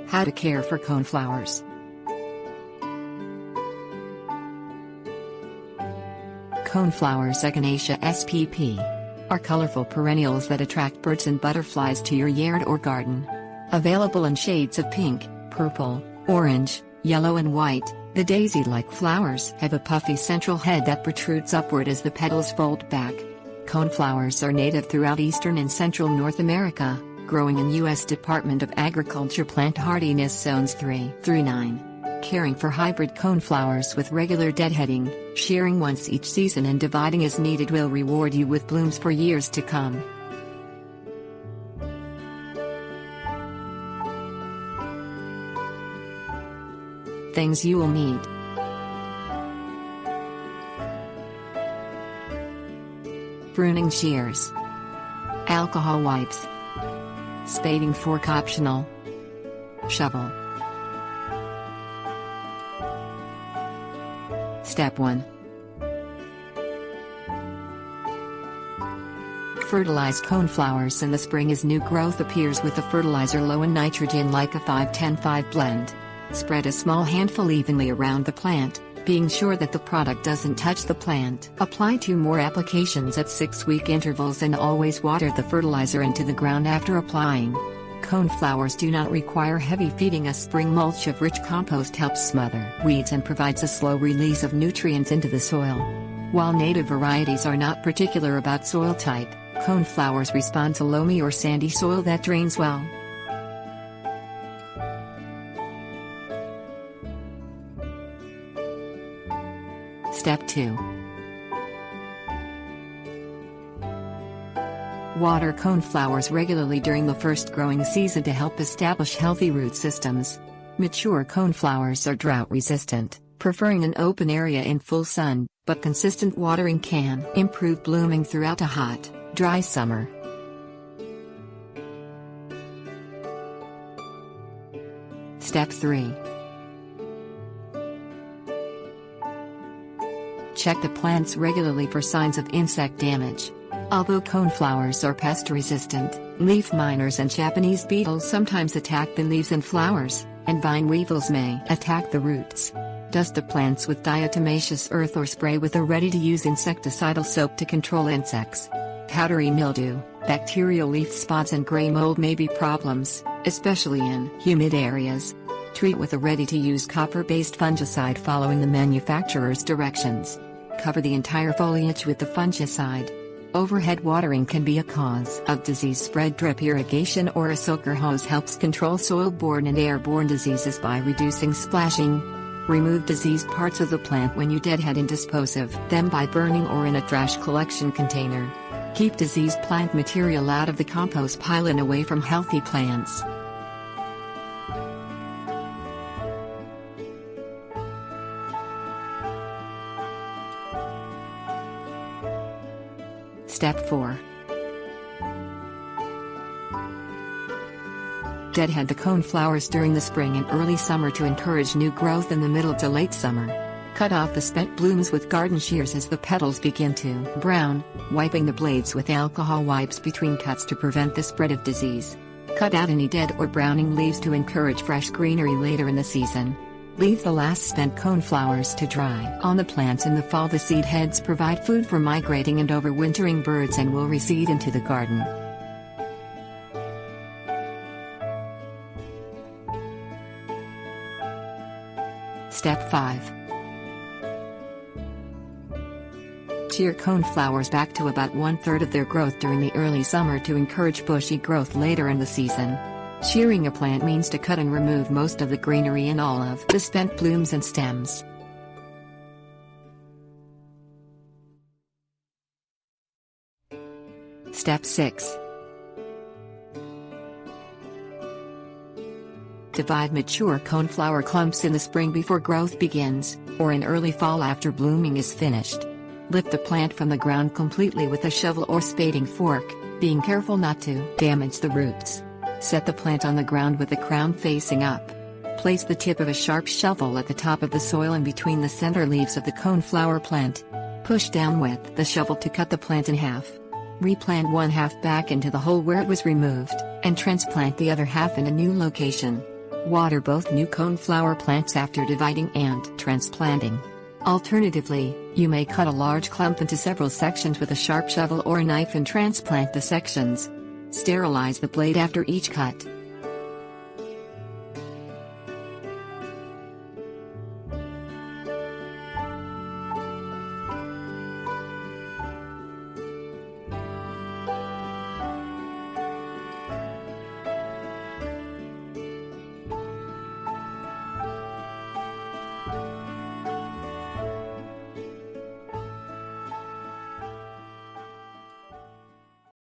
How to care for coneflowers. Coneflowers Echinacea spp. Are colorful perennials that attract birds and butterflies to your yard or garden. Available in shades of pink, purple, orange, yellow and white, the daisy-like flowers have a puffy central head that protrudes upward as the petals fold back. Coneflowers are native throughout eastern and central North America, growing in U.S. Department of Agriculture plant hardiness zones 3 through 9. Caring for hybrid coneflowers with regular deadheading, shearing once each season and dividing as needed will reward you with blooms for years to come. Things you will need. Pruning shears. Alcohol wipes. Spading fork optional. Shovel. Step 1. Fertilize coneflowers in the spring as new growth appears with the fertilizer low in nitrogen like a 5-10-5 blend. Spread a small handful evenly around the plant, being sure that the product doesn't touch the plant. Apply 2 more applications at 6-week intervals and always water the fertilizer into the ground after applying. Coneflowers do not require heavy feeding. A spring mulch of rich compost helps smother weeds and provides a slow release of nutrients into the soil. While native varieties are not particular about soil type, coneflowers respond to loamy or sandy soil that drains well. Step 2. Water coneflowers regularly during the first growing season to help establish healthy root systems. Mature coneflowers are drought resistant, preferring an open area in full sun, but consistent watering can improve blooming throughout a hot, dry summer. Step 3. Check the plants regularly for signs of insect damage. Although coneflowers are pest-resistant, leaf miners and Japanese beetles sometimes attack the leaves and flowers, and vine weevils may attack the roots. Dust the plants with diatomaceous earth or spray with a ready-to-use insecticidal soap to control insects. Powdery mildew, bacterial leaf spots and gray mold may be problems, especially in humid areas. Treat with a ready-to-use copper-based fungicide following the manufacturer's directions. Cover the entire foliage with the fungicide. Overhead watering can be a cause of disease spread. Drip irrigation or a soaker hose helps control soil-borne and airborne diseases by reducing splashing. Remove diseased parts of the plant when you deadhead and dispose of them by burning or in a trash collection container. Keep diseased plant material out of the compost pile and away from healthy plants. Step 4. Deadhead the coneflowers during the spring and early summer to encourage new growth in the middle to late summer. Cut off the spent blooms with garden shears as the petals begin to brown, wiping the blades with alcohol wipes between cuts to prevent the spread of disease. Cut out any dead or browning leaves to encourage fresh greenery later in the season. Leave the last spent coneflowers to dry on the plants in the fall. The seed heads provide food for migrating and overwintering birds and will reseed into the garden. Step 5. Shear coneflowers back to about 1/3 of their growth during the early summer to encourage bushy growth later in the season. Shearing a plant means to cut and remove most of the greenery and all of the spent blooms and stems. Step 6. Divide mature coneflower clumps in the spring before growth begins, or in early fall after blooming is finished. Lift the plant from the ground completely with a shovel or spading fork, being careful not to damage the roots. Set the plant on the ground with the crown facing up. Place the tip of a sharp shovel at the top of the soil and between the center leaves of the coneflower plant. Push down with the shovel to cut the plant in half. Replant one half back into the hole where it was removed, and transplant the other half in a new location. Water both new coneflower plants after dividing and transplanting. Alternatively, you may cut a large clump into several sections with a sharp shovel or a knife and transplant the sections. Sterilize the blade after each cut.